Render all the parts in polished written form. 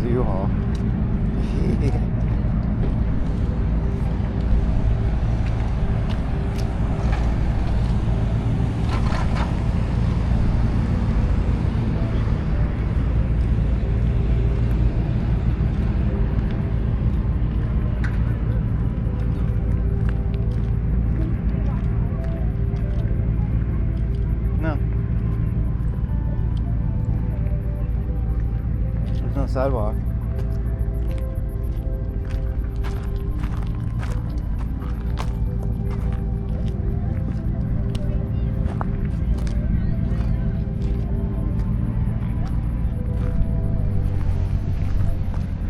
U-Haul. No. There's no sidewalk.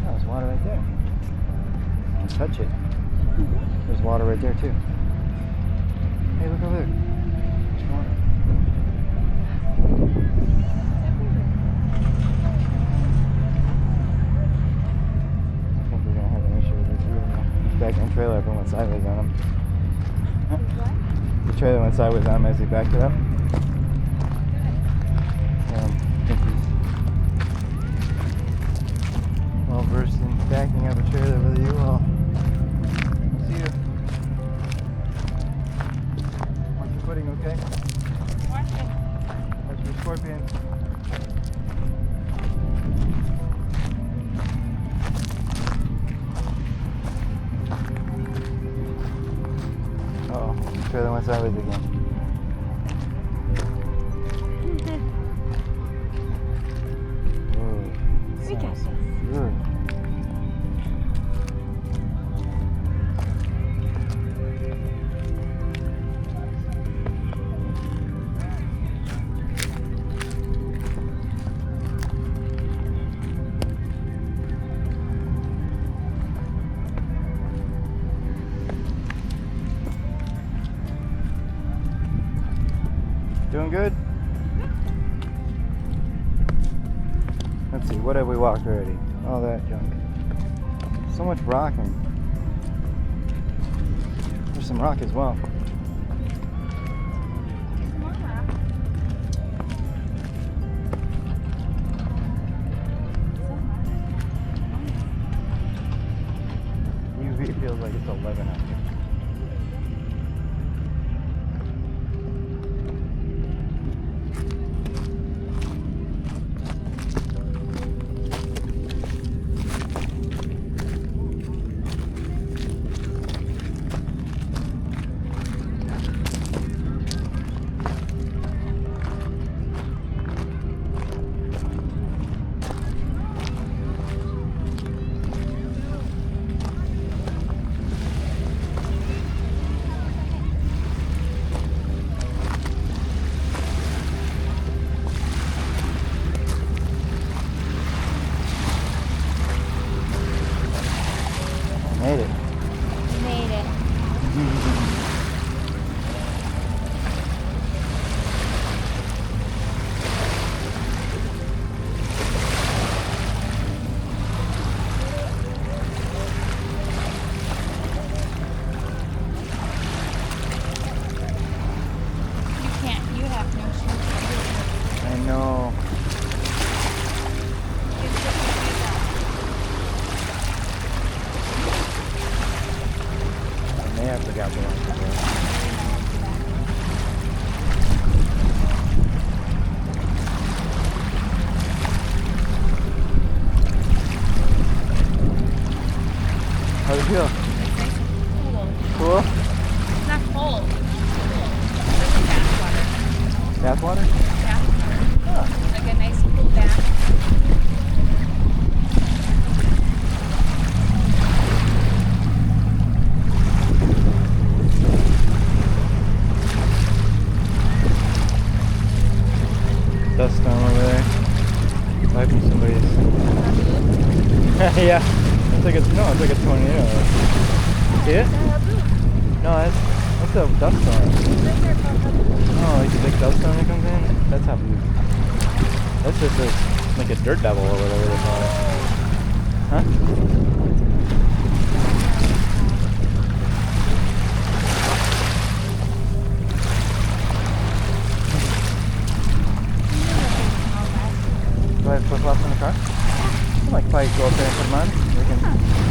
Oh, there's water right there. Touch it. There's water right there too. Hey, look over there. There's water. I think we're gonna have an issue with this wheel. This back end trailer, everyone went sideways on him. The trailer went sideways on him as he backed it up. I think he's well versed in backing up a trailer with a U-Haul. See you. Watch your footing, okay? Watch your scorpion. Uh-oh, the trailer went sideways again. We got this. Good. Doing good? Let's see, what have we walked already? All that junk. So much rocking. There's some rock as well. UV feels like it's 11 out here. Made it. Made it. You can't. You have no shoes. I know. I may have forgot the one today. How do you feel? Cool? It's not cold. It's like bath water. Bath water? Bath water. Oh. Like a nice cool bath. Dust storm over there. Wiping somebody's. Yeah. It's like a tornado. See it? No, that's a dust storm. Oh, like the big dust storm that comes in? That's how that's just like a dirt devil or whatever they call it. Huh? Do I have flip-flops in the car? I might probably go up there and put them on. We can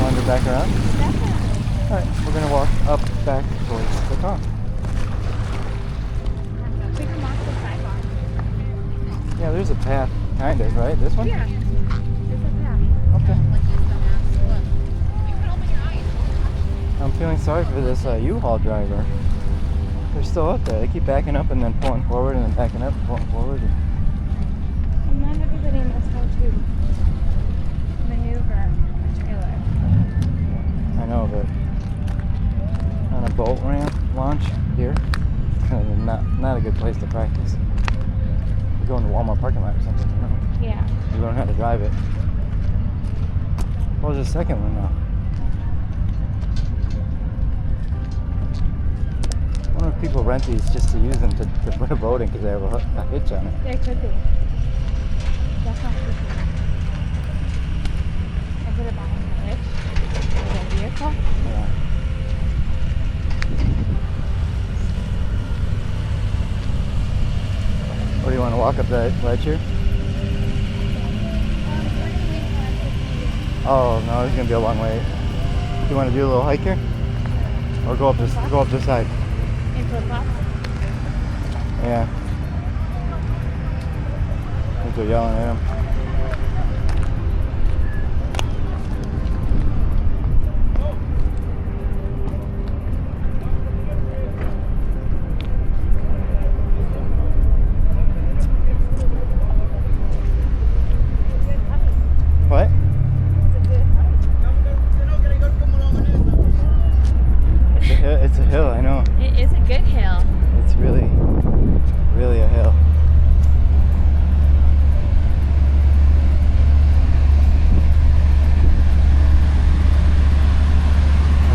wander back around. Definitely. Alright, we're gonna walk up back towards the car. We can walk the sidewalk. Yeah, there's a path, kind of, right? This one? Yeah. There's a path. Okay. Like this dumbass. Look. You can open your eyes. I'm feeling sorry for this U-Haul driver. They're still up there. They keep backing up and then pulling forward and then backing up and pulling forward. And not everybody knows how to maneuver a trailer. I know, but on a boat ramp launch here, kind of not a good place to practice. You go in the Walmart parking lot or something, you know? Yeah. You learn how to drive it. What was the second one now? I wonder if people rent these just to use them to put a boat in because they have a hitch on it. There could be. Definitely could be. Instead of buying a hitch for a vehicle. Yeah. What do you want to walk up that ledge here? Oh no, it's gonna be a long way. You want to do a little hike here, or go up this side? In flip-flops? Yeah. I think they're yelling at him. What? It's a hill, I know. It is a good hill. It's really, really a hill.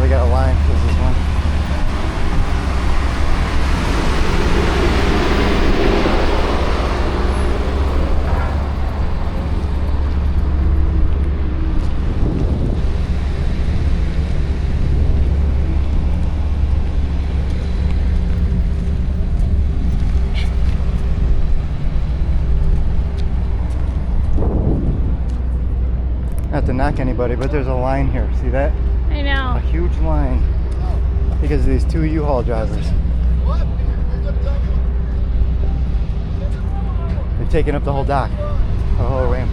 We got a line because this one. Not to knock anybody, but there's a line here. See that? I A know. huge line because of these two U-Haul drivers. They've taken up the whole dock, the whole ramp.